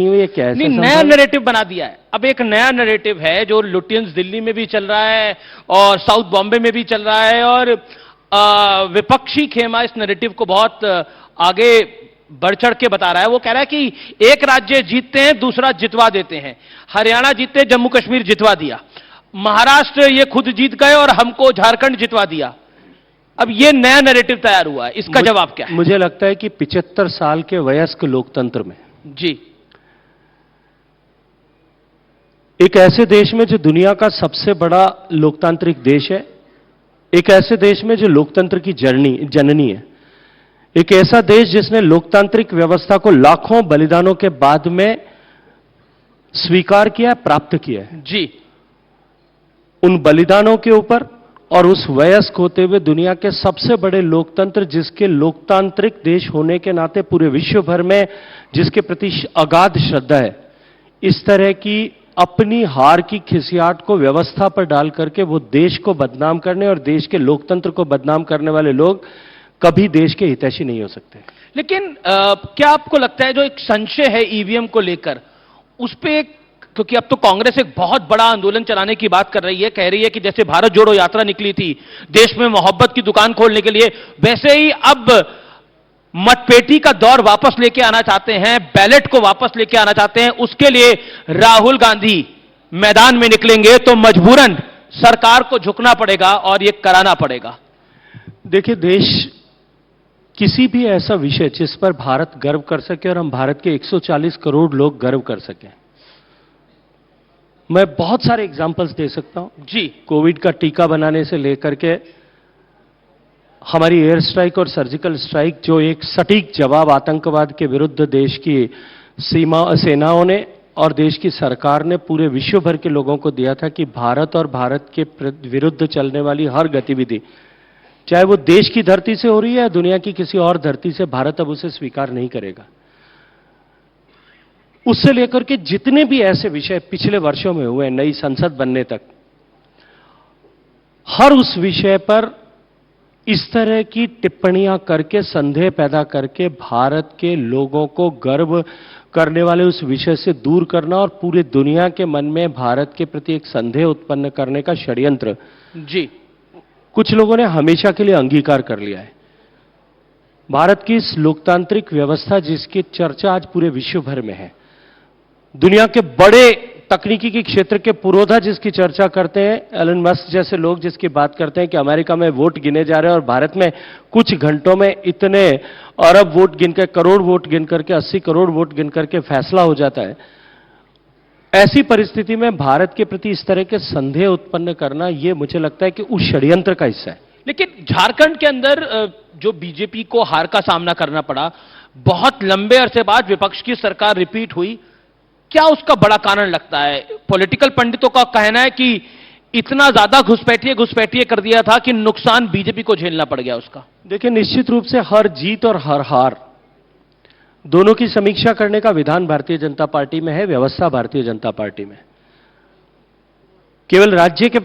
ये कैसे नहीं, नया नैरेटिव बना दिया है। अब एक नया नैरेटिव है जो लुटियंस दिल्ली में भी चल रहा है और साउथ बॉम्बे में भी चल रहा है, और विपक्षी खेमा इस नैरेटिव को बहुत आगे बढ़ चढ़ के बता रहा है। वो कह रहा है कि एक राज्य जीतते हैं, दूसरा जितवा देते हैं। हरियाणा जीतते, जम्मू कश्मीर जितवा दिया, महाराष्ट्र ये खुद जीत गए और हमको झारखंड जितवा दिया। अब ये नया नैरेटिव तैयार हुआ है, इसका जवाब क्या है? मुझे लगता है कि 75 साल के वयस्क लोकतंत्र में जी, एक ऐसे देश में जो दुनिया का सबसे बड़ा लोकतांत्रिक देश है, एक ऐसे देश में जो लोकतंत्र की जननी है, एक ऐसा देश जिसने लोकतांत्रिक व्यवस्था को लाखों बलिदानों के बाद में स्वीकार किया, प्राप्त किया है। जी, उन बलिदानों के ऊपर और उस वयस्क होते हुए दुनिया के सबसे बड़े लोकतंत्र, जिसके लोकतांत्रिक देश होने के नाते पूरे विश्व भर में जिसके प्रति अगाध श्रद्धा है, इस तरह की अपनी हार की खिसियाट को व्यवस्था पर डाल करके वो देश को बदनाम करने और देश के लोकतंत्र को बदनाम करने वाले लोग कभी देश के हितैषी नहीं हो सकते। लेकिन क्या आपको लगता है जो एक संशय है ईवीएम को लेकर, उस पे, क्योंकि अब तो कांग्रेस एक बहुत बड़ा आंदोलन चलाने की बात कर रही है, कह रही है कि जैसे भारत जोड़ो यात्रा निकली थी देश में मोहब्बत की दुकान खोलने के लिए, वैसे ही अब मतपेटी का दौर वापस लेके आना चाहते हैं, बैलेट को वापस लेके आना चाहते हैं। उसके लिए राहुल गांधी मैदान में निकलेंगे तो मजबूरन सरकार को झुकना पड़ेगा और यह कराना पड़ेगा। देखिए, देश किसी भी ऐसा विषय जिस पर भारत गर्व कर सके और हम भारत के 140 करोड़ लोग गर्व कर सकें, मैं बहुत सारे एग्जाम्पल्स दे सकता हूं। जी, कोविड का टीका बनाने से लेकर के हमारी एयर स्ट्राइक और सर्जिकल स्ट्राइक, जो एक सटीक जवाब आतंकवाद के विरुद्ध देश की सेनाओं ने और देश की सरकार ने पूरे विश्व भर के लोगों को दिया था कि भारत और भारत के विरुद्ध चलने वाली हर गतिविधि, चाहे वो देश की धरती से हो रही है या दुनिया की किसी और धरती से, भारत अब उसे स्वीकार नहीं करेगा। उससे लेकर के जितने भी ऐसे विषय पिछले वर्षों में हुए, नई संसद बनने तक, हर उस विषय पर इस तरह की टिप्पणियां करके, संदेह पैदा करके भारत के लोगों को गर्व करने वाले उस विषय से दूर करना और पूरी दुनिया के मन में भारत के प्रति एक संदेह उत्पन्न करने का षड्यंत्र जी, कुछ लोगों ने हमेशा के लिए अंगीकार कर लिया है। भारत की इस लोकतांत्रिक व्यवस्था जिसकी चर्चा आज पूरे विश्व भर में है, दुनिया के बड़े तकनीकी के क्षेत्र के पुरोधा जिसकी चर्चा करते हैं, एलन मस्क जैसे लोग जिसकी बात करते हैं कि अमेरिका में वोट गिने जा रहे हैं और भारत में कुछ घंटों में इतने अरब वोट गिनकर, करोड़ वोट गिन करके, 80 करोड़ वोट गिन करके फैसला हो जाता है। ऐसी परिस्थिति में भारत के प्रति इस तरह के संदेह उत्पन्न करना, यह मुझे लगता है कि उस षड्यंत्र का हिस्सा है। लेकिन झारखंड के अंदर जो बीजेपी को हार का सामना करना पड़ा, बहुत लंबे अरसे बाद विपक्ष की सरकार रिपीट हुई, क्या उसका बड़ा कारण लगता है? पॉलिटिकल पंडितों का कहना है कि इतना ज्यादा घुसपैठिए कर दिया था कि नुकसान बीजेपी को झेलना पड़ गया उसका। देखिए, निश्चित रूप से हर जीत और हर हार दोनों की समीक्षा करने का विधान भारतीय जनता पार्टी में है, व्यवस्था भारतीय जनता पार्टी में। केवल राज्य के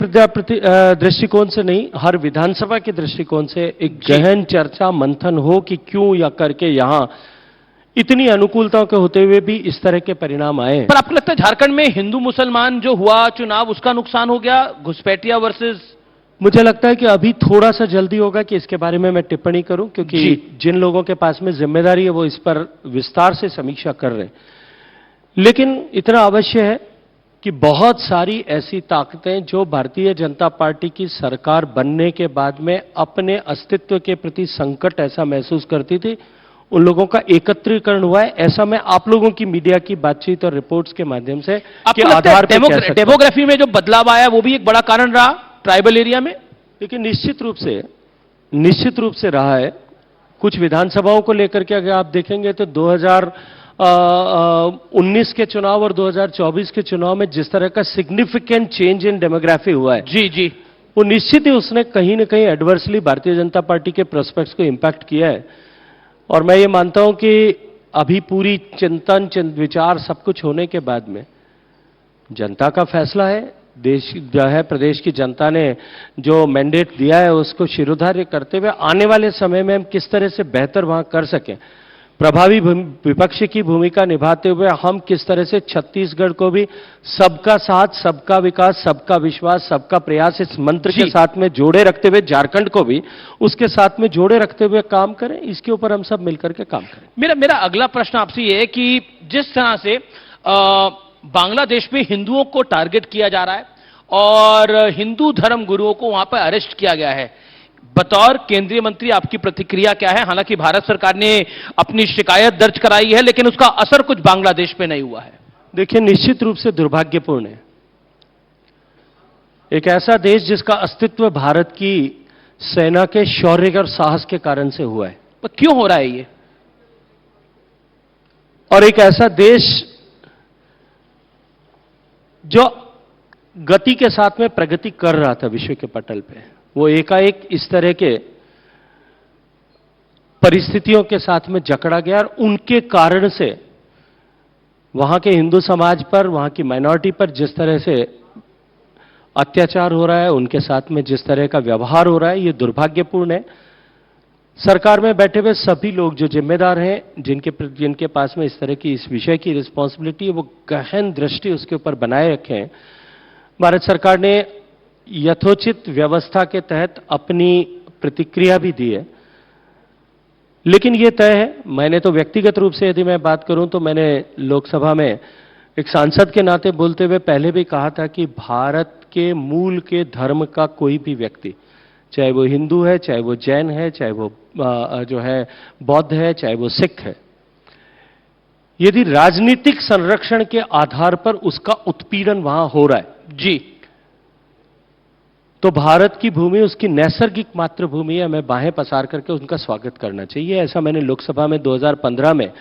दृष्टिकोण से नहीं, हर विधानसभा के दृष्टिकोण से एक गहन चर्चा मंथन हो कि क्यों या करके यहां इतनी अनुकूलताओं के होते हुए भी इस तरह के परिणाम आए। पर आपको लगता है झारखंड में हिंदू मुसलमान जो हुआ चुनाव, उसका नुकसान हो गया, घुसपैठिया वर्सेस? मुझे लगता है कि अभी थोड़ा सा जल्दी होगा कि इसके बारे में मैं टिप्पणी करूं, क्योंकि जिन लोगों के पास में जिम्मेदारी है वो इस पर विस्तार से समीक्षा कर रहे हैं। लेकिन इतना अवश्य है कि बहुत सारी ऐसी ताकतें जो भारतीय जनता पार्टी की सरकार बनने के बाद में अपने अस्तित्व के प्रति संकट ऐसा महसूस करती थी, उन लोगों का एकत्रीकरण हुआ है। ऐसा मैं आप लोगों की मीडिया की बातचीत और रिपोर्ट्स के माध्यम से के आधार पर डेमोग्राफी में जो बदलाव आया वो भी एक बड़ा कारण रहा ट्राइबल एरिया में। लेकिन निश्चित रूप से रहा है। कुछ विधानसभाओं को लेकर के अगर आप देखेंगे तो 2019 के चुनाव और 2024 के चुनाव में जिस तरह का सिग्निफिकेंट चेंज इन डेमोग्राफी हुआ है, जी, वो निश्चित ही उसने कहीं ना कहीं एडवर्सली भारतीय जनता पार्टी के प्रोस्पेक्ट्स को इंपैक्ट किया है। और मैं ये मानता हूं कि अभी पूरी चिंतन विचार सब कुछ होने के बाद में जनता का फैसला है। देश जो है, प्रदेश की जनता ने जो मैंडेट दिया है उसको शिरोधार्य करते हुए आने वाले समय में हम किस तरह से बेहतर वहां कर सकें। प्रभावी विपक्ष की भूमिका निभाते हुए हम किस तरह से छत्तीसगढ़ को भी सबका साथ, सबका विकास, सबका विश्वास, सबका प्रयास इस मंत्र के साथ में जोड़े रखते हुए झारखंड को भी उसके साथ में जोड़े रखते हुए काम करें, इसके ऊपर हम सब मिलकर के काम करें। मेरा अगला प्रश्न आपसे ये है कि जिस तरह से बांग्लादेश में हिंदुओं को टारगेट किया जा रहा है और हिंदू धर्म गुरुओं को वहां पर अरेस्ट किया गया है, बतौर केंद्रीय मंत्री आपकी प्रतिक्रिया क्या है? हालांकि भारत सरकार ने अपनी शिकायत दर्ज कराई है, लेकिन उसका असर कुछ बांग्लादेश पे नहीं हुआ है। देखिए, निश्चित रूप से दुर्भाग्यपूर्ण है। एक ऐसा देश जिसका अस्तित्व भारत की सेना के शौर्य और साहस के कारण से हुआ है, तो क्यों हो रहा है ये? और एक ऐसा देश जो गति के साथ में प्रगति कर रहा था विश्व के पटल पे, वो एकाएक इस तरह के परिस्थितियों के साथ में जकड़ा गया और उनके कारण से वहां के हिंदू समाज पर, वहां की माइनॉरिटी पर जिस तरह से अत्याचार हो रहा है, उनके साथ में जिस तरह का व्यवहार हो रहा है, ये दुर्भाग्यपूर्ण है। सरकार में बैठे हुए सभी लोग जो जिम्मेदार हैं, जिनके पास में इस तरह की इस विषय की रिस्पॉन्सिबिलिटी है, वो गहन दृष्टि उसके ऊपर बनाए रखें। भारत सरकार ने यथोचित व्यवस्था के तहत अपनी प्रतिक्रिया भी दी है, लेकिन यह तय है, मैंने तो व्यक्तिगत रूप से यदि मैं बात करूं तो मैंने लोकसभा में एक सांसद के नाते बोलते हुए पहले भी कहा था कि भारत के मूल के धर्म का कोई भी व्यक्ति, चाहे वो हिंदू है, चाहे वो जैन है, चाहे वो जो है बौद्ध है, चाहे वो सिख है, यदि राजनीतिक संरक्षण के आधार पर उसका उत्पीड़न वहां हो रहा है जी, तो भारत की भूमि उसकी नैसर्गिक मातृभूमि है, हमें बाहें पसार करके उनका स्वागत करना चाहिए। ऐसा मैंने लोकसभा में 2015 में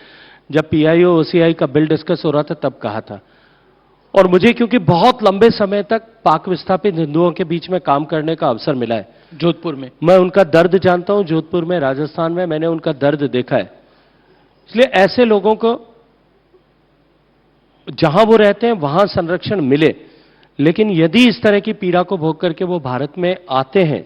जब पीआईओ ओसीआई का बिल डिस्कस हो रहा था तब कहा था। और मुझे क्योंकि बहुत लंबे समय तक पाक विस्थापित हिंदुओं के बीच में काम करने का अवसर मिला है जोधपुर में, मैं उनका दर्द जानता हूं। जोधपुर में, राजस्थान में मैंने उनका दर्द देखा है। इसलिए ऐसे लोगों को जहां वो रहते हैं वहां संरक्षण मिले, लेकिन यदि इस तरह की पीड़ा को भोग करके वो भारत में आते हैं,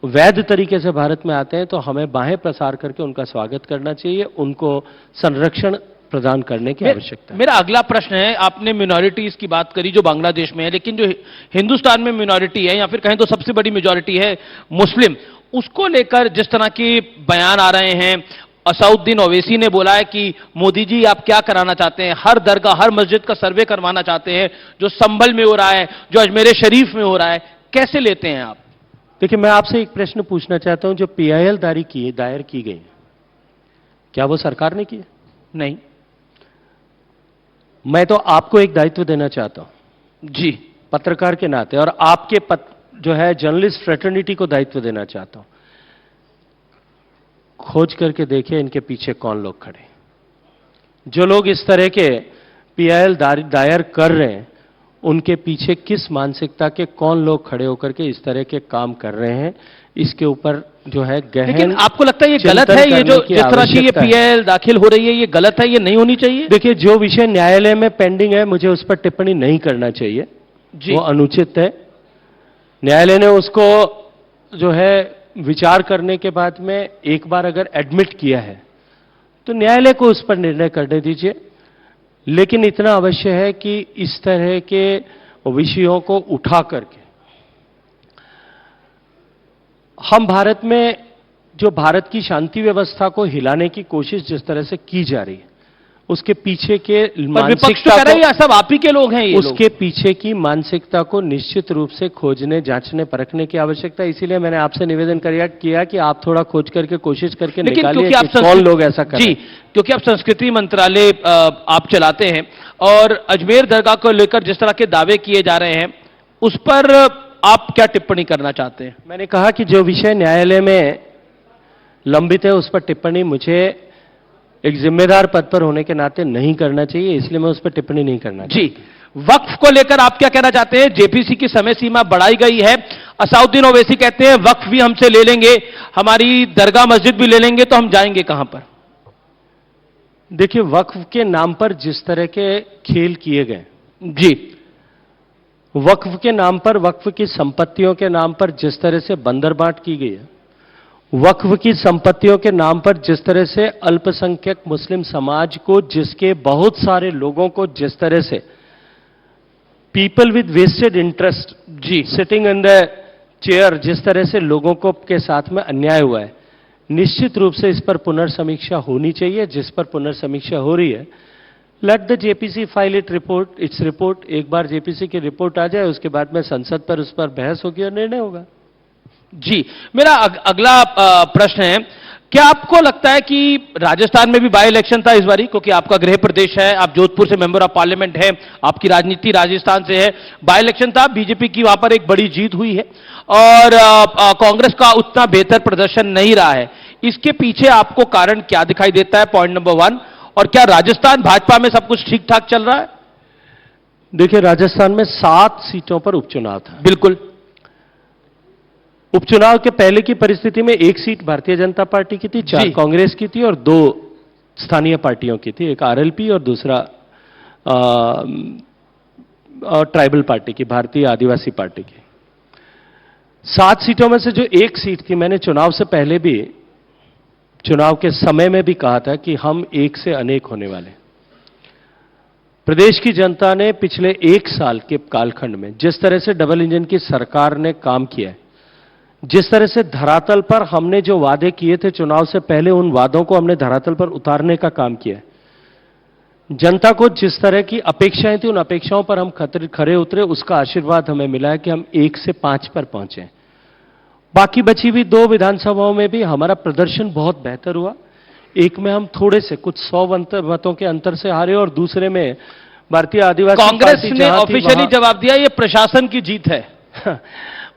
वैध तरीके से भारत में आते हैं, तो हमें बाहें प्रसार करके उनका स्वागत करना चाहिए, उनको संरक्षण प्रदान करने की आवश्यकता है। मेरा अगला प्रश्न है, आपने मिनॉरिटीज की बात करी जो बांग्लादेश में है, लेकिन जो हिंदुस्तान में मिनॉरिटी है या फिर कहें तो सबसे बड़ी मेजॉरिटी है मुस्लिम, उसको लेकर जिस तरह के बयान आ रहे हैं, असउद्दीन ओवैसी ने बोला है कि मोदी जी आप क्या कराना चाहते हैं, हर दरगाह हर मस्जिद का सर्वे करवाना चाहते हैं, जो संभल में हो रहा है, जो अजमेर शरीफ में हो रहा है, कैसे लेते हैं आप? देखिए, मैं आपसे एक प्रश्न पूछना चाहता हूं, जो पीआईएल दायर की गई, क्या वो सरकार ने की? नहीं। मैं तो आपको एक दायित्व देना चाहता हूं जी, पत्रकार के नाते, और आपके जो है जर्नलिस्ट फ्रेटर्निटी को दायित्व देना चाहता हूं। खोज करके देखिए इनके पीछे कौन लोग खड़े, जो लोग इस तरह के पीआईएल दायर कर रहे हैं, उनके पीछे किस मानसिकता के कौन लोग खड़े होकर के इस तरह के काम कर रहे हैं, इसके ऊपर जो है गहन। लेकिन आपको लगता है ये गलत है, ये जो जिस तरह की ये पीआईएल दाखिल हो रही है, ये गलत है, ये नहीं होनी चाहिए? देखिए, जो विषय न्यायालय में पेंडिंग है, मुझे उस पर टिप्पणी नहीं करना चाहिए जी। वो अनुचित है। न्यायालय ने उसको जो है विचार करने के बाद में एक बार अगर एडमिट किया है तो न्यायालय को उस पर निर्णय करने दीजिए, लेकिन इतना अवश्य है कि इस तरह के विषयों को उठा करके हम भारत में जो भारत की शांति व्यवस्था को हिलाने की कोशिश जिस तरह से की जा रही है, उसके पीछे के मानसिकता को, सब आप ही के लोग हैं ये उसके पीछे की मानसिकता को निश्चित रूप से खोजने, जांचने, परखने की आवश्यकता है। इसीलिए मैंने आपसे निवेदन किया कि आप थोड़ा खोज करके कोशिश करके निकालिए कि कौन लोग ऐसा कर रहे हैं। क्योंकि आप संस्कृति मंत्रालय आप चलाते हैं और अजमेर दरगाह को लेकर जिस तरह के दावे किए जा रहे हैं, उस पर आप क्या टिप्पणी करना चाहते हैं? मैंने कहा कि जो विषय न्यायालय में लंबित है उस पर टिप्पणी मुझे एक जिम्मेदार पद पर होने के नाते नहीं करना चाहिए, इसलिए मैं उस पर टिप्पणी नहीं करना जी। वक्फ को लेकर आप क्या कहना चाहते हैं? जेपीसी की समय सीमा बढ़ाई गई है, असउद्दीन ओवैसी कहते हैं वक्फ भी हमसे ले लेंगे, हमारी दरगाह मस्जिद भी ले लेंगे, तो हम जाएंगे कहां पर? देखिए, वक्फ के नाम पर जिस तरह के खेल किए गए जी, वक्फ के नाम पर, वक्फ की संपत्तियों के नाम पर जिस तरह से बंदरबांट की गई है, वक्फ की संपत्तियों के नाम पर जिस तरह से अल्पसंख्यक मुस्लिम समाज को, जिसके बहुत सारे लोगों को जिस तरह से पीपल विद वेस्टेड इंटरेस्ट जी सिटिंग इन द चेयर, जिस तरह से लोगों को के साथ में अन्याय हुआ है, निश्चित रूप से इस पर पुनर्समीक्षा होनी चाहिए, जिस पर पुनर्समीक्षा हो रही है। Let the JPC file its report. एक बार जेपीसी की रिपोर्ट आ जाए, उसके बाद में संसद पर उस पर बहस होगी और निर्णय होगा। जी, मेरा अगला प्रश्न है, क्या आपको लगता है कि राजस्थान में भी बाई इलेक्शन था इस बारी, क्योंकि आपका गृह प्रदेश है, आप जोधपुर से मेंबर ऑफ पार्लियामेंट है, आपकी राजनीति राजस्थान से है, बाई इलेक्शन था, बीजेपी की वहां पर एक बड़ी जीत हुई है और कांग्रेस का उतना बेहतर प्रदर्शन नहीं रहा है। इसके पीछे आपको कारण क्या दिखाई देता है, पॉइंट नंबर 1। और क्या राजस्थान भाजपा में सब कुछ ठीक ठाक चल रहा है? देखिए, राजस्थान में 7 सीटों पर उपचुनाव था। बिल्कुल। उपचुनाव के पहले की परिस्थिति में 1 सीट भारतीय जनता पार्टी की थी, 4 कांग्रेस की थी और 2 स्थानीय पार्टियों की थी, एक आरएलपी और दूसरा ट्राइबल पार्टी की, भारतीय आदिवासी पार्टी की। 7 सीटों में से जो 1 सीट थी, मैंने चुनाव से पहले भी, चुनाव के समय में भी कहा था कि हम एक से अनेक होने वाले। प्रदेश की जनता ने पिछले 1 साल के कालखंड में जिस तरह से डबल इंजन की सरकार ने काम किया है, जिस तरह से धरातल पर हमने जो वादे किए थे चुनाव से पहले, उन वादों को हमने धरातल पर उतारने का काम किया है। जनता को जिस तरह की अपेक्षाएं थी, उन अपेक्षाओं पर हम खरे उतरे, उसका आशीर्वाद हमें मिला है कि हम 1 से 5 पर पहुंचे। बाकी बची हुई 2 विधानसभाओं में भी हमारा प्रदर्शन बहुत बेहतर हुआ। एक में हम थोड़े से कुछ 100 मतों के अंतर से हारे और दूसरे में भारतीय आदिवासी कांग्रेस ने ऑफिशियली जवाब दिया ये प्रशासन की जीत है।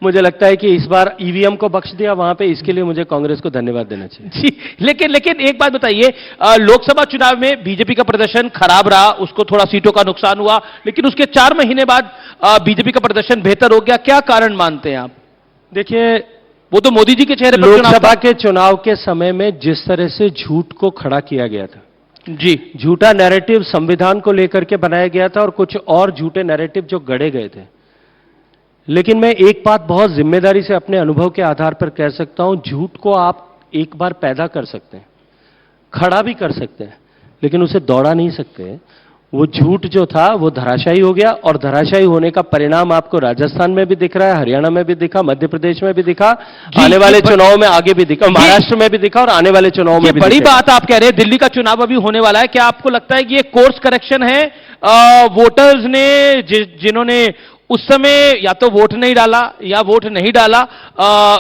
मुझे लगता है कि इस बार ईवीएम को बख्श दिया वहां पे, इसके लिए मुझे कांग्रेस को धन्यवाद देना चाहिए। जी, लेकिन एक बात बताइए, लोकसभा चुनाव में बीजेपी का प्रदर्शन खराब रहा, उसको थोड़ा सीटों का नुकसान हुआ, लेकिन उसके 4 महीने बाद बीजेपी का प्रदर्शन बेहतर हो गया। क्या कारण मानते हैं आप? देखिए, वो तो मोदी जी के चेहरे पर लोकसभा के चुनाव के समय में जिस तरह से झूठ को खड़ा किया गया था, जी, झूठा नैरेटिव संविधान को लेकर के बनाया गया था और कुछ और झूठे नैरेटिव जो गढ़े गए थे। लेकिन मैं एक बात बहुत जिम्मेदारी से अपने अनुभव के आधार पर कह सकता हूं, झूठ को आप एक बार पैदा कर सकते हैं, खड़ा भी कर सकते हैं, लेकिन उसे दौड़ा नहीं सकते। वो झूठ जो था वो धराशायी हो गया और धराशायी होने का परिणाम आपको राजस्थान में भी दिख रहा है, हरियाणा में भी दिखा, मध्य प्रदेश में भी दिखा, आने वाले चुनाव में आगे भी दिखा, महाराष्ट्र में भी दिखा और आने वाले चुनाव में भी। बड़ी बात आप कह रहे हैं, दिल्ली का चुनाव अभी होने वाला है, क्या आपको लगता है कि ये कोर्स करेक्शन है? वोटर्स ने जिन्होंने उस समय या तो वोट नहीं डाला या वोट नहीं डाला,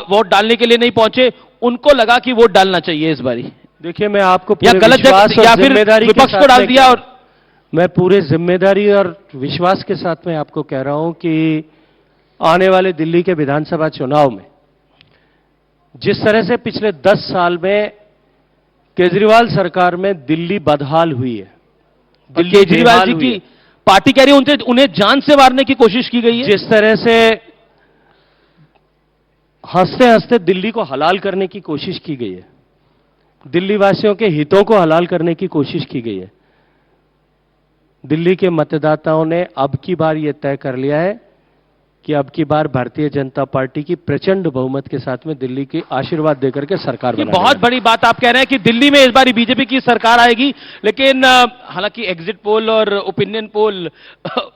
वोट डालने के लिए नहीं पहुंचे, उनको लगा कि वोट डालना चाहिए इस बारी। देखिए, मैं आपको या गलत जगह या फिर विपक्ष को डाल दिया, और मैं पूरे जिम्मेदारी और विश्वास के साथ में आपको कह रहा हूं कि आने वाले दिल्ली के विधानसभा चुनाव में जिस तरह से पिछले 10 साल में केजरीवाल सरकार में दिल्ली बदहाल हुई है, केजरीवाल जी की पार्टी कह रही है उन्हें जान से मारने की कोशिश की गई है, जिस तरह से हंसते हंसते दिल्ली को हलाल करने की कोशिश की गई है, दिल्ली वासियों के हितों को हलाल करने की कोशिश की गई है। दिल्ली के मतदाताओं ने अब की बार यह तय कर लिया है कि अब की बार भारतीय जनता पार्टी की प्रचंड बहुमत के साथ में दिल्ली की आशीर्वाद देकर के सरकार बनाएगी। बहुत बड़ी बात आप कह रहे हैं कि दिल्ली में इस बार बीजेपी की सरकार आएगी, लेकिन हालांकि एग्जिट पोल और ओपिनियन पोल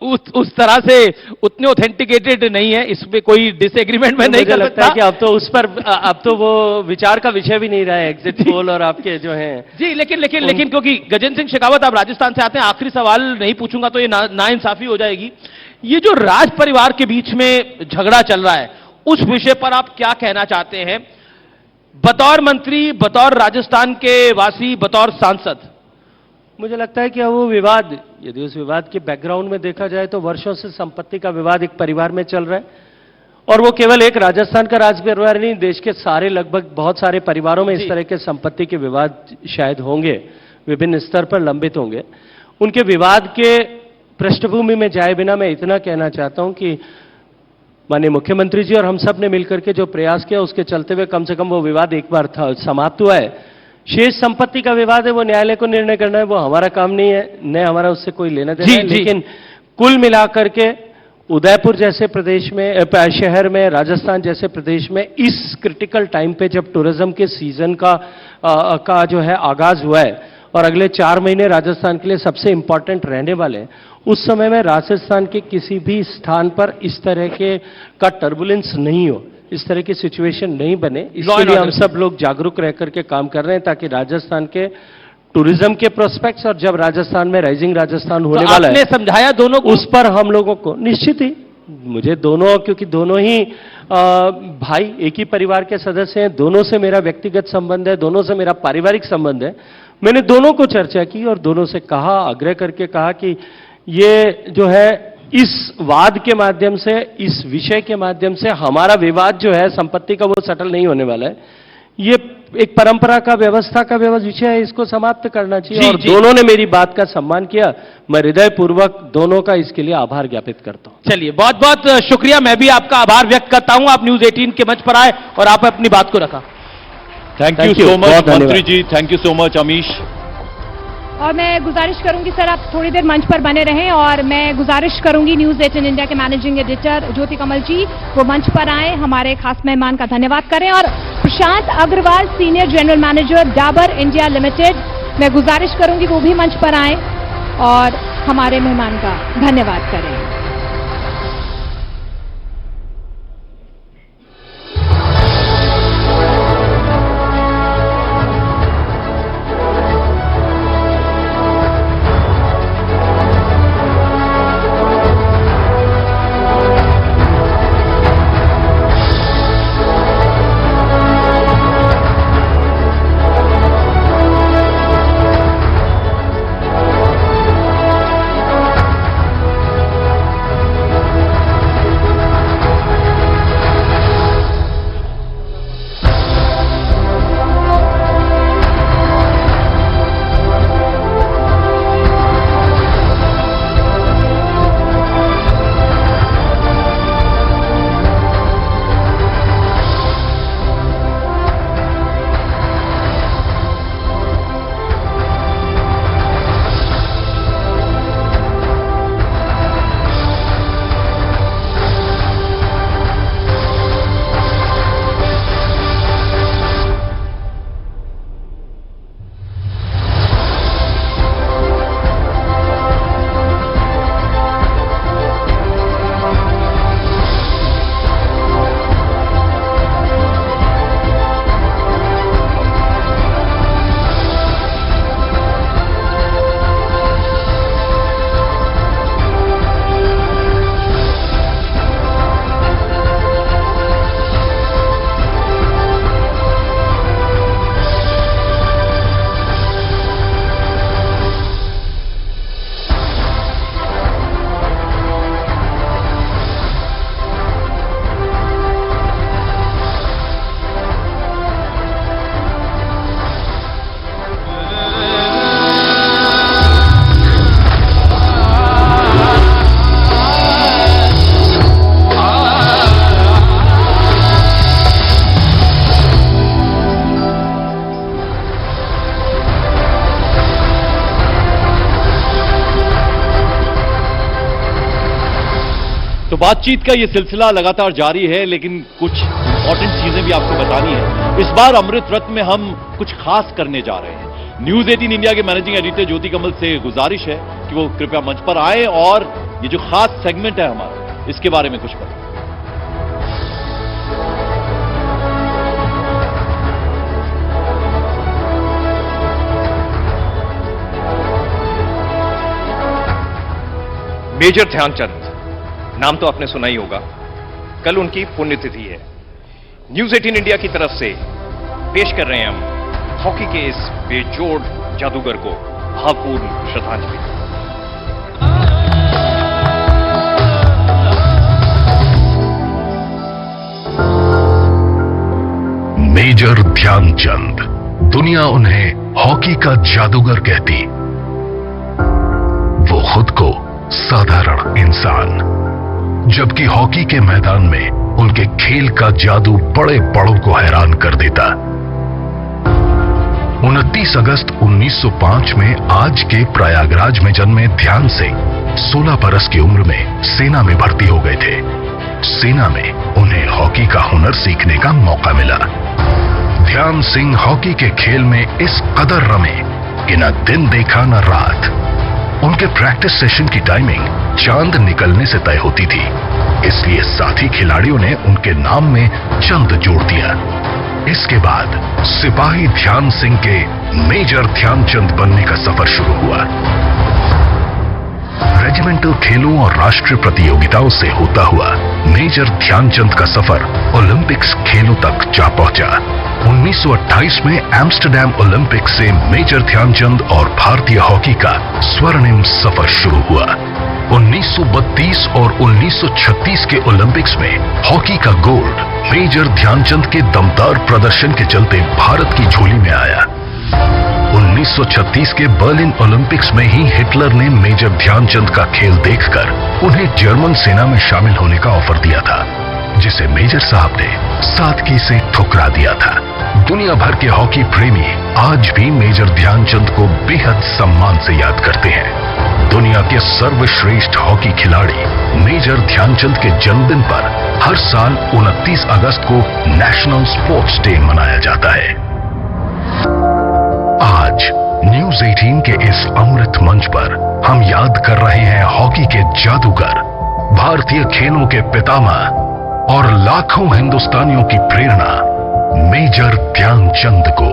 उस तरह से उतने ऑथेंटिकेटेड नहीं है, इसमें कोई डिसएग्रीमेंट में नहीं कर सकता है कि अब तो उस पर अब तो वो विचार का विषय भी नहीं रहा है एग्जिट पोल और आपके जो है। जी, लेकिन क्योंकि गजेंद्र सिंह शेखावत आप राजस्थान से आते हैं, आखिरी सवाल नहीं पूछूंगा तो ये नाइंसाफी हो जाएगी। ये जो राज परिवार के बीच में झगड़ा चल रहा है, उस विषय पर आप क्या कहना चाहते हैं बतौर मंत्री, बतौर राजस्थान के वासी, बतौर सांसद? मुझे लगता है कि वो विवाद, यदि उस विवाद के बैकग्राउंड में देखा जाए तो वर्षों से संपत्ति का विवाद एक परिवार में चल रहा है और वो केवल एक राजस्थान का राज परिवार नहीं, देश के सारे लगभग बहुत सारे परिवारों में इस तरह के संपत्ति के विवाद शायद होंगे, विभिन्न स्तर पर लंबित होंगे। उनके विवाद के पृष्ठभूमि में जाए बिना मैं इतना कहना चाहता हूं कि माननीय मुख्यमंत्री जी और हम सब ने मिलकर के जो प्रयास किया उसके चलते हुए कम से कम वो विवाद एक बार था समाप्त हुआ है। शेष संपत्ति का विवाद है, वो न्यायालय को निर्णय करना है, वो हमारा काम नहीं है, न हमारा उससे कोई लेना देना है। लेकिन कुल मिलाकर के उदयपुर जैसे प्रदेश में शहर में, राजस्थान जैसे प्रदेश में इस क्रिटिकल टाइम पे जब टूरिज्म के सीजन का जो है आगाज हुआ है और अगले 4 महीने राजस्थान के लिए सबसे इंपॉर्टेंट रहने वाले हैं, उस समय में राजस्थान के किसी भी स्थान पर इस तरह के का टर्बुलेंस नहीं हो, इस तरह की सिचुएशन नहीं बने, इसके लिए हम सब लोग जागरूक रह करके काम कर रहे हैं ताकि राजस्थान के टूरिज्म के प्रोस्पेक्ट्स और जब राजस्थान में राइजिंग राजस्थान होने वाला है, आपने समझाया दोनों को? उस पर हम लोगों को निश्चित ही, मुझे दोनों, क्योंकि दोनों ही भाई एक ही परिवार के सदस्य हैं, दोनों से मेरा व्यक्तिगत संबंध है, दोनों से मेरा पारिवारिक संबंध है, मैंने दोनों को चर्चा की और दोनों से कहा, आग्रह करके कहा कि ये जो है इस वाद के माध्यम से, इस विषय के माध्यम से हमारा विवाद जो है संपत्ति का वो सेटल नहीं होने वाला है। ये एक परंपरा का, व्यवस्था का विषय है, इसको समाप्त करना चाहिए। और दोनों ने मेरी बात का सम्मान किया, मैं हृदयपूर्वक दोनों का इसके लिए आभार ज्ञापित करता हूं। चलिए, बहुत बहुत शुक्रिया, मैं भी आपका आभार व्यक्त करता हूं, आप न्यूज 18 के मंच पर आए और आप अपनी बात को रखा। थैंक यू सो मच मंत्री ji, thank you so much Amish. और मैं गुजारिश करूंगी सर, आप थोड़ी देर मंच पर बने रहें और मैं गुजारिश करूंगी न्यूज 18 इंडिया के मैनेजिंग एडिटर ज्योति कमल जी वो मंच पर आए, हमारे खास मेहमान का धन्यवाद करें। और Prashant Agarwal, senior general manager Dabur India limited, मैं गुजारिश करूंगी वो भी मंच पर आए और हमारे मेहमान का धन्यवाद करें। तो बातचीत का ये सिलसिला लगातार जारी है, लेकिन कुछ इंपॉर्टेंट चीजें भी आपको बतानी है। इस बार अमृत रत्न में हम कुछ खास करने जा रहे हैं। न्यूज 18 इंडिया के मैनेजिंग एडिटर ज्योति कमल से गुजारिश है कि वो कृपया मंच पर आए और ये जो खास सेगमेंट है हमारा, इसके बारे में कुछ बताएं। मेजर ध्यानचंद, नाम तो आपने सुना ही होगा। कल उनकी पुण्यतिथि है। न्यूज 18 इंडिया की तरफ से पेश कर रहे हैं हम हॉकी के इस बेजोड़ जादूगर को भावपूर्ण श्रद्धांजलि। मेजर ध्यानचंद, दुनिया उन्हें हॉकी का जादूगर कहती। वो खुद को साधारण इंसान, जबकि हॉकी के मैदान में उनके खेल का जादू बड़े बड़ों को हैरान कर देता। 29 अगस्त 1905 में आज के प्रयागराज में जन्मे ध्यान सिंह 16 बरस की उम्र में सेना में भर्ती हो गए थे। सेना में उन्हें हॉकी का हुनर सीखने का मौका मिला। ध्यान सिंह हॉकी के खेल में इस कदर रमे कि न दिन देखा न रात। उनके प्रैक्टिस सेशन की टाइमिंग चांद निकलने से तय होती थी, इसलिए साथी खिलाड़ियों ने उनके नाम में चंद जोड़ दिया। इसके बाद सिपाही ध्यान सिंह के मेजर ध्यानचंद बनने का सफर शुरू हुआ। रेजिमेंटल खेलों और राष्ट्रीय प्रतियोगिताओं से होता हुआ मेजर ध्यानचंद का सफर ओलंपिक्स खेलों तक जा पहुंचा। 1928 में एम्स्टरडैम ओलंपिक से मेजर ध्यानचंद और भारतीय हॉकी का स्वर्णिम सफर शुरू हुआ। 1932 और 1936 के ओलंपिक्स में हॉकी का गोल्ड मेजर ध्यानचंद के दमदार प्रदर्शन के चलते भारत की झोली में आया। 1936 के बर्लिन ओलंपिक्स में ही हिटलर ने मेजर ध्यानचंद का खेल देखकर उन्हें जर्मन सेना में शामिल होने का ऑफर दिया था, जिसे मेजर साहब ने सादगी से ठुकरा दिया था। दुनिया भर के हॉकी प्रेमी आज भी मेजर ध्यानचंद को बेहद सम्मान से याद करते हैं। दुनिया के सर्वश्रेष्ठ हॉकी खिलाड़ी मेजर ध्यानचंद के जन्मदिन पर हर साल 29 अगस्त को नेशनल स्पोर्ट्स डे मनाया जाता है। आज न्यूज 18 के इस अमृत मंच पर हम याद कर रहे हैं हॉकी के जादूगर, भारतीय खेलों के पितामह और लाखों हिंदुस्तानियों की प्रेरणा मेजर ध्यानचंद को।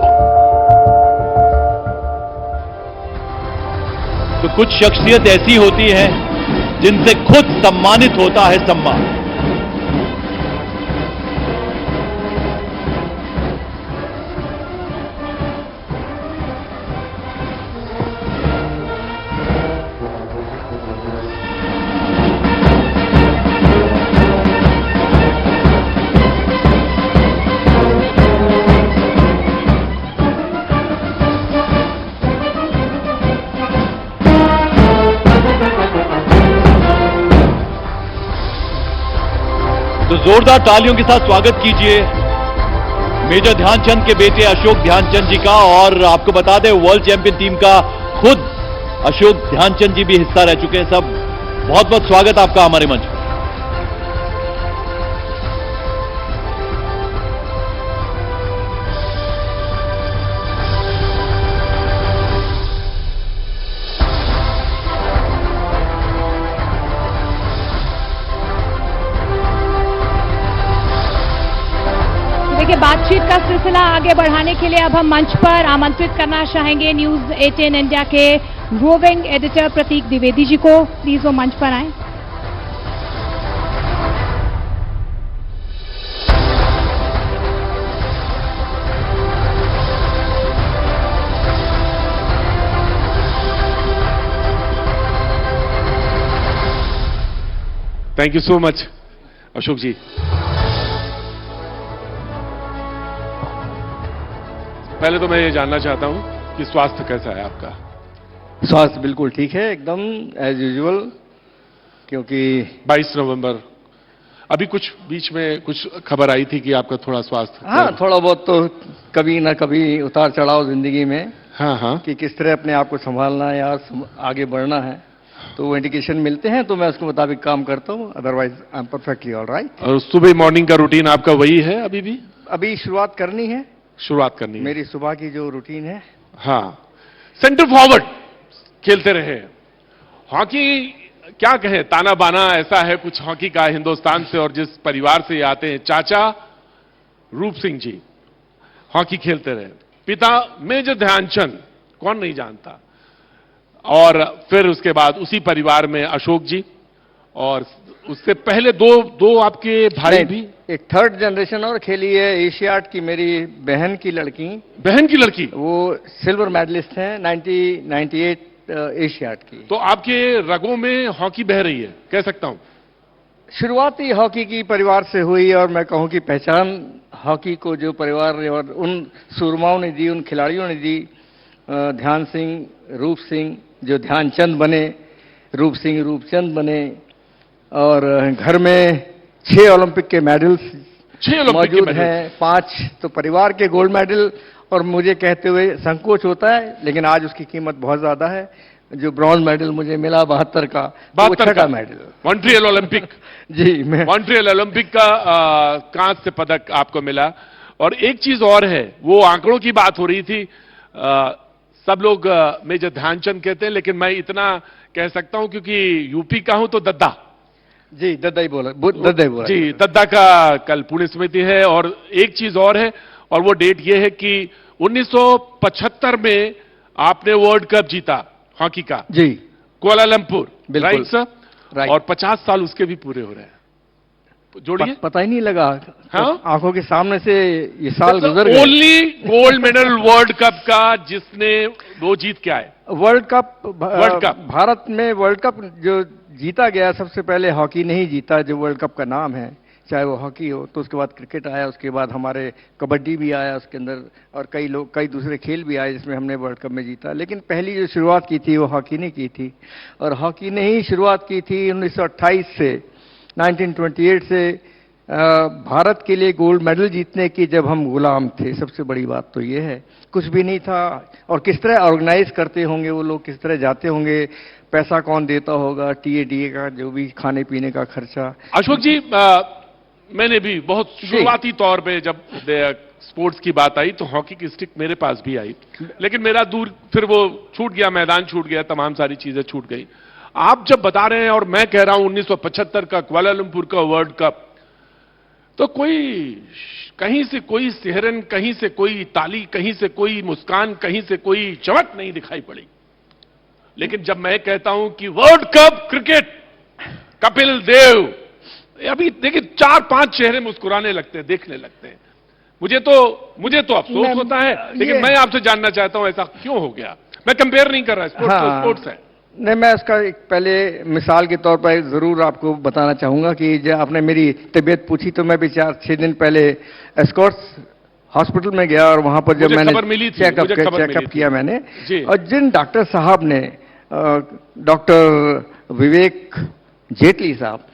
तो कुछ शख्सियत ऐसी होती है जिनसे खुद सम्मानित होता है सम्मान। तो जोरदार तालियों के साथ स्वागत कीजिए मेजर ध्यानचंद के बेटे अशोक ध्यानचंद जी का। और आपको बता दें वर्ल्ड चैंपियन टीम का खुद अशोक ध्यानचंद जी भी हिस्सा रह चुके हैं। सब बहुत बहुत स्वागत आपका हमारे मंच पर। देखिए, बातचीत का सिलसिला आगे बढ़ाने के लिए अब हम मंच पर आमंत्रित करना चाहेंगे न्यूज 18 इंडिया के रोविंग एडिटर प्रतीक द्विवेदी जी को। प्लीज वो मंच पर आएं। Thank you so much Ashok ji. पहले तो मैं ये जानना चाहता हूं कि स्वास्थ्य कैसा है आपका? स्वास्थ्य बिल्कुल ठीक है, एकदम एज यूजुअल, क्योंकि 22 नवंबर अभी कुछ बीच में कुछ खबर आई थी कि आपका थोड़ा स्वास्थ्य हाँ, थोड़ा बहुत तो कभी ना कभी उतार चढ़ाव जिंदगी में, हाँ कि किस तरह अपने आप को संभालना है या आगे बढ़ना है, तो वो इंडिकेशन मिलते हैं तो मैं उसके मुताबिक काम करता हूँ। Otherwise I am perfectly all right. और सुबह मॉर्निंग का रूटीन आपका वही है अभी भी? अभी शुरुआत करनी है मेरी सुबह की जो रूटीन है। हाँ, सेंटर फॉरवर्ड खेलते रहे। हॉकी क्या कहें, ताना बाना ऐसा है कुछ हॉकी का हिंदुस्तान से, और जिस परिवार से आते हैं, चाचा रूप सिंह जी हॉकी खेलते रहे, पिता मेजर ध्यानचंद, कौन नहीं जानता, और फिर उसके बाद उसी परिवार में अशोक जी, और उससे पहले दो आपके भाई भी। एक थर्ड जनरेशन और खेली है एशियाड की, मेरी बहन की लड़की, वो सिल्वर मेडलिस्ट हैं 1998 एशियाड की। तो आपके रगों में हॉकी बह रही है, कह सकता हूं। शुरुआती हॉकी की परिवार से हुई, और मैं कहूं कि पहचान हॉकी को जो परिवार ने और उन सूरमाओं ने दी, उन खिलाड़ियों ने दी, ध्यान सिंह, रूप सिंह जो ध्यानचंद बने, रूप सिंह रूपचंद बने, और घर में 6 ओलंपिक के मेडल्स मौजूद हैं, 5 तो परिवार के गोल्ड मेडल और मुझे कहते हुए संकोच होता है, लेकिन आज उसकी कीमत बहुत ज्यादा है। जो ब्रॉन्ज मेडल मुझे मिला 72 का, वो 72 छठा का मेडल। मॉन्ट्रियल ओलंपिक जी, मैं मॉन्ट्रियल ओलंपिक का कांस्य पदक आपको मिला। और एक चीज और है, वो आंकड़ों की बात हो रही थी। सब लोग मेजर ध्यानचंद कहते हैं, लेकिन मैं इतना कह सकता हूं क्योंकि यूपी का हूं तो दद्दा। जी, दद्दा ही बोला जी, दद्दा का कल पुण्य स्मृति है। और एक चीज और है, और वो डेट ये है कि 1975 में आपने वर्ल्ड कप जीता हॉकी का, जी, कुआलालंपुर, बिल्कुल। Right sir? राइट। और 50 साल उसके भी पूरे हो रहे हैं। जोड़िए। पता ही नहीं लगा, हाँ? आंखों के सामने से ये साल गुजर गए। Only gold medal world cup का जिसने वो जीत के आए। वर्ल्ड कप भारत में वर्ल्ड कप जो जीता गया, सबसे पहले हॉकी नहीं जीता, जो वर्ल्ड कप का नाम है, चाहे वो हॉकी हो, तो उसके बाद क्रिकेट आया, उसके बाद हमारे कबड्डी भी आया उसके अंदर, और कई दूसरे खेल भी आए जिसमें हमने वर्ल्ड कप में जीता। लेकिन पहली जो शुरुआत की थी वो हॉकी ने की थी, और हॉकी ने ही शुरुआत की थी 1928 से, 1928 से भारत के लिए गोल्ड मेडल जीतने की, जब हम गुलाम थे। सबसे बड़ी बात तो ये है, कुछ भी नहीं था। और किस तरह ऑर्गेनाइज करते होंगे वो लोग, किस तरह जाते होंगे, पैसा कौन देता होगा, टीए का जो भी खाने पीने का खर्चा। अशोक जी, मैंने भी बहुत शुरुआती तौर पे जब स्पोर्ट्स की बात आई तो हॉकी की स्टिक मेरे पास भी आई, लेकिन मेरा दूर फिर वो छूट गया, मैदान छूट गया, तमाम सारी चीजें छूट गई। आप जब बता रहे हैं और मैं कह रहा हूं 1975 का कुआलालंपुर का वर्ल्ड कप, तो कोई कहीं से कोई सिहरन, कहीं से कोई ताली, कहीं से कोई मुस्कान, कहीं से कोई चमक नहीं दिखाई पड़ी। लेकिन जब मैं कहता हूं कि world cup cricket, Kapil Dev, अभी देखिए 4-5 चेहरे मुस्कुराने लगते हैं, देखने लगते हैं। मुझे तो अफसोस होता है, लेकिन मैं आपसे जानना चाहता हूं ऐसा क्यों हो गया। मैं कंपेयर नहीं कर रहा, स्पोर्ट्स तो स्पोर्ट्स है। नहीं, मैं इसका एक पहले मिसाल के तौर पर जरूर आपको बताना चाहूंगा कि जब आपने मेरी तबीयत पूछी तो मैं भी 4-6 दिन पहले एस्कॉर्ट्स हॉस्पिटल में गया, और वहां पर जब मैंने चेकअप किया मैंने, और जिन डॉक्टर साहब ने, डॉक्टर विवेक जेटली साहब,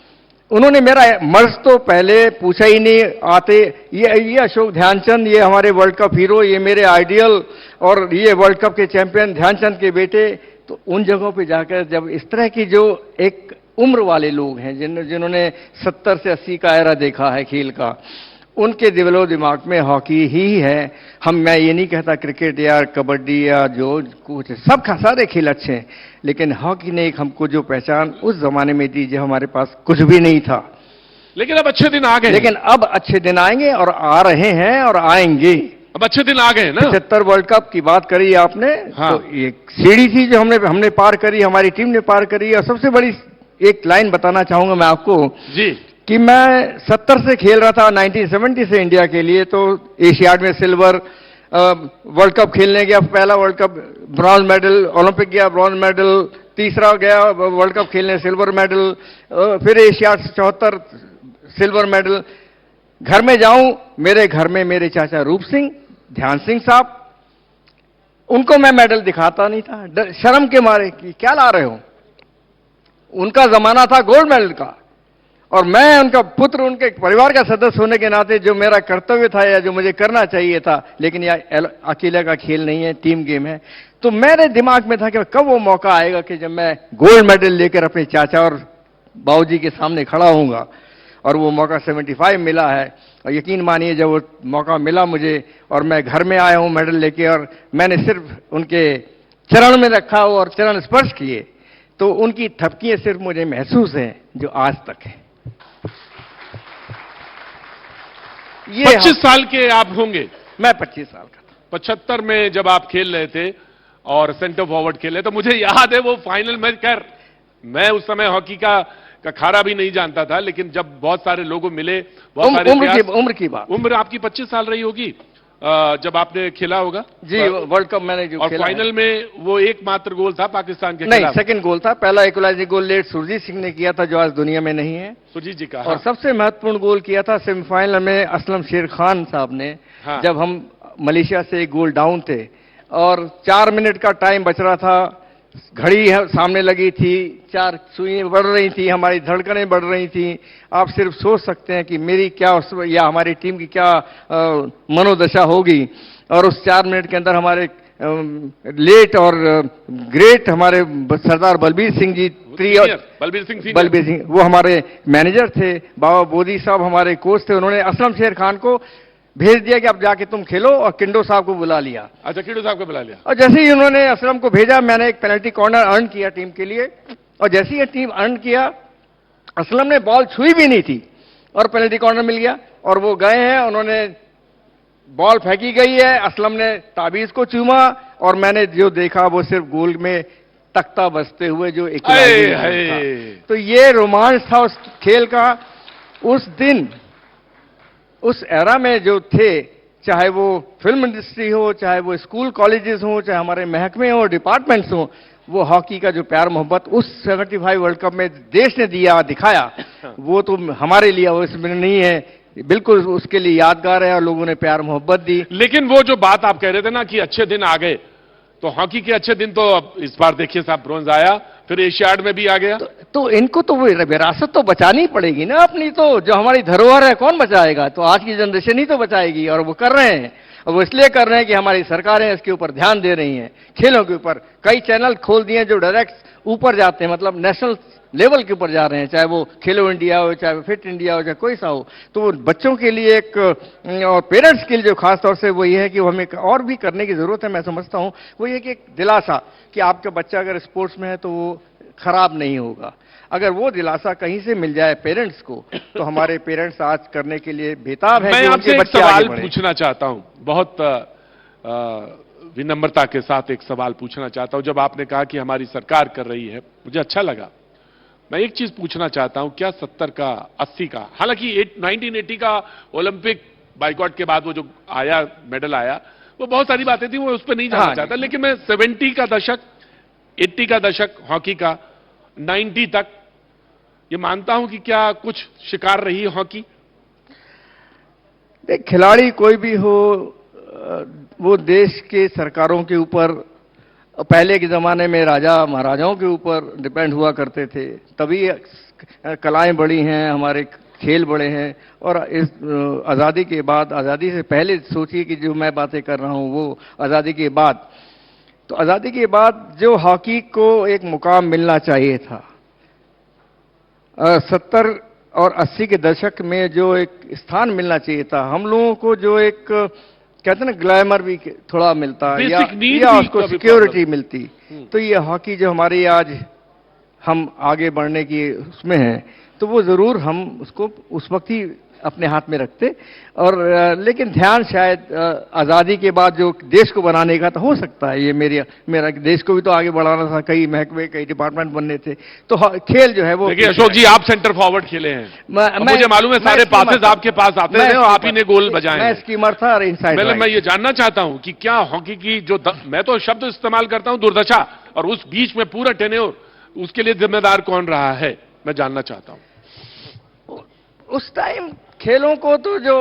उन्होंने मेरा मर्ज तो पहले पूछा ही नहीं। आते ये अशोक ध्यानचंद, ये हमारे वर्ल्ड कप हीरो, ये मेरे आइडियल, और ये वर्ल्ड कप के चैंपियन ध्यानचंद के बेटे। तो उन जगहों पे जाकर जब इस तरह की जो एक उम्र वाले लोग हैं, जिन्होंने 70 से 80 का एरा देखा है खेल का, उनके दिलो दिमाग में हॉकी ही है। मैं ये नहीं कहता क्रिकेट या कबड्डी या जो कुछ, सब सारे खेल अच्छे हैं, लेकिन हॉकी ने एक हमको जो पहचान उस जमाने में दी, जो हमारे पास कुछ भी नहीं था। लेकिन अब अच्छे दिन आ गए। लेकिन अब अच्छे दिन आएंगे, और आ रहे हैं, और आएंगे। अब अच्छे दिन आ गए ना। 75 वर्ल्ड कप की बात करी आपने, हाँ। तो एक सीढ़ी थी जो हमने पार करी, हमारी टीम ने पार करी। और सबसे बड़ी एक लाइन बताना चाहूंगा मैं आपको जी, कि मैं 70 से खेल रहा था, 1970 से इंडिया के लिए, तो एशियाड में सिल्वर, वर्ल्ड कप खेलने गया, पहला world cup bronze medal, Olympic गया ब्रॉन्ज मेडल, तीसरा गया वर्ल्ड कप खेलने सिल्वर मेडल, फिर एशियाड 74 सिल्वर मेडल। घर में जाऊं, मेरे घर में मेरे चाचा रूप सिंह, ध्यान सिंह साहब, उनको मैं मेडल दिखाता नहीं था, शर्म के मारे कि क्या ला रहे हो। उनका जमाना था गोल्ड मेडल का, और मैं उनका पुत्र, उनके परिवार का सदस्य होने के नाते जो मेरा कर्तव्य था या जो मुझे करना चाहिए था, लेकिन यह अकेले का खेल नहीं है, टीम गेम है। तो मेरे दिमाग में था कि कब वो मौका आएगा कि जब मैं गोल्ड मेडल लेकर अपने चाचा और बाबूजी के सामने खड़ा होऊंगा। और वो मौका 75 मिला है, और यकीन मानिए जब वो मौका मिला मुझे, और मैं घर में आया हूं मेडल लेके, और मैंने सिर्फ उनके चरण में रखा और चरण स्पर्श किए, तो उनकी थपकियां सिर्फ मुझे महसूस हैं जो आज तक है। 25 साल के आप होंगे। मैं 25 साल का था। 75 में जब आप खेल रहे थे और सेंटर फॉरवर्ड खेले, तो मुझे याद है वो फाइनल मैच। खैर, मैं उस समय हॉकी का खारा भी नहीं जानता था, लेकिन जब बहुत सारे लोगों मिले, बहुत सारे उम्र की बात, उम्र आपकी 25 साल रही होगी जब आपने खेला होगा। जी, वर्ल्ड कप मैंने जो और खेला फाइनल में वो एकमात्र गोल था पाकिस्तान के खिलाफ। नहीं, खिलाफ। सेकंड गोल था। पहला इक्वलाइजिंग गोल लेट सुरजीत सिंह ने किया था, जो आज दुनिया में नहीं है। सुरजीत जी का। और सबसे महत्वपूर्ण गोल किया था सेमीफाइनल में असलम शेर खान साहब ने, जब हम मलेशिया से एक गोल डाउन थे और 4 मिनट का टाइम बच रहा था, घड़ी सामने लगी थी, 4 सुइयां बढ़ रही थी, हमारी धड़कनें बढ़ रही थी। आप सिर्फ सोच सकते हैं कि मेरी क्या या हमारी टीम की क्या मनोदशा होगी। और उस 4 मिनट के अंदर हमारे लेट और ग्रेट हमारे सरदार बलबीर सिंह जी बलबीर सिंह वो हमारे मैनेजर थे, बाबा बोधी साहब हमारे कोच थे, उन्होंने असलम शेर खान को भेज दिया कि अब जाके तुम खेलो, और किंडो साहब को बुला लिया। अच्छा, किंडो साहब को बुला लिया। और जैसे ही उन्होंने असलम को भेजा, मैंने एक पेनल्टी कॉर्नर अर्न किया टीम के लिए, और जैसे ही ये टीम अर्न किया, असलम ने बॉल छुई भी नहीं थी और पेनल्टी कॉर्नर मिल गया, और वो गए हैं, उन्होंने बॉल फेंकी गई है, असलम ने ताबीज को चूमा, और मैंने जो देखा वो सिर्फ गोल में तख्ता बजते हुए जो एक था। तो ये रोमांच था उस खेल का। उस दिन उस एरा में जो थे, चाहे वो फिल्म इंडस्ट्री हो, चाहे वो स्कूल कॉलेजेस हो, चाहे हमारे महकमे हो, डिपार्टमेंट्स हो, वो हॉकी का जो प्यार मोहब्बत उस 75 वर्ल्ड कप में देश ने दिया दिखाया, वो तो हमारे लिए वो इसमें नहीं है, बिल्कुल उसके लिए यादगार है, और लोगों ने प्यार मोहब्बत दी। लेकिन वो जो बात आप कह रहे थे ना कि अच्छे दिन आ गए, तो हॉकी के अच्छे दिन तो अब इस बार देखिए साहब, ब्रॉन्ज आया, फिर एशियाड में भी आ गया। तो इनको तो वो विरासत तो बचानी पड़ेगी ना अपनी, तो जो हमारी धरोहर है कौन बचाएगा? तो आज की जनरेशन ही तो बचाएगी, और वो कर रहे हैं। और वो इसलिए कर रहे हैं कि हमारी सरकारें इसके ऊपर ध्यान दे रही हैं, खेलों के ऊपर कई चैनल खोल दिए हैं जो डायरेक्ट ऊपर जाते हैं, मतलब नेशनल लेवल के ऊपर जा रहे हैं, चाहे वो खेलो इंडिया हो, चाहे वो फिट इंडिया हो, चाहे कोई सा हो। तो वो बच्चों के लिए एक, और पेरेंट्स के लिए जो खास तौर से वो ये है कि वो हमें और भी करने की जरूरत है, मैं समझता हूं, वो ये कि एक दिलासा कि आपका बच्चा अगर स्पोर्ट्स में है तो वो खराब नहीं होगा। अगर वो दिलासा कहीं से मिल जाए पेरेंट्स को, तो हमारे पेरेंट्स आज करने के लिए बेताब हैं। मैं आपसे एक सवाल पूछना चाहता हूं, बहुत विनम्रता के साथ एक सवाल पूछना चाहता हूं। जब आपने कहा कि हमारी सरकार कर रही है, मुझे अच्छा लगा। मैं एक चीज पूछना चाहता हूं, क्या 70 का 80 का, हालांकि 1980 का ओलंपिक बाइकॉट के बाद वो जो आया मेडल आया, वो बहुत सारी बातें थी, वो उस पर नहीं जाना चाहता, लेकिन मैं 70 का दशक, 80 का दशक हॉकी का, 90 तक ये मानता हूं कि क्या कुछ शिकार रही हॉकी। देख, खिलाड़ी कोई भी हो, वो देश के सरकारों के ऊपर, पहले के जमाने में राजा महाराजाओं के ऊपर डिपेंड हुआ करते थे, तभी कलाएं बढ़ी हैं, हमारे खेल बढ़े हैं। और इस आज़ादी के बाद, आज़ादी से पहले सोचिए कि जो मैं बातें कर रहा हूं वो आज़ादी के बाद, तो आज़ादी के बाद जो हॉकी को एक मुकाम मिलना चाहिए था, 70 और 80 के दशक में जो एक स्थान मिलना चाहिए था, हम लोगों को जो एक कहते हैं ना ग्लैमर भी थोड़ा मिलता, या उसको सिक्योरिटी मिलती, तो ये हॉकी जो हमारी आज हम आगे बढ़ने की उसमें है, तो वो जरूर हम उसको उस वक्त ही अपने हाथ में रखते। और लेकिन ध्यान शायद आज़ादी के बाद जो देश को बनाने का, तो हो सकता है ये मेरा देश को भी तो आगे बढ़ाना था, कई महकमे कई डिपार्टमेंट बनने थे, तो खेल जो है वो। देखिए अशोक जी, आप सेंटर फॉरवर्ड खेले हैं, मुझे मालूम है सारे पासेस आपके पास आते थे और आप ही ने गोल बजाए। मैं स्कीमर था और इनसाइड। मैं ये जानना चाहता हूं कि क्या हॉकी की जो मैं तो शब्द इस्तेमाल करता हूं दुर्दशा, और उस बीच में पूरा टेन्योर, उसके लिए जिम्मेदार कौन रहा है, मैं जानना चाहता हूं। उस टाइम खेलों को तो जो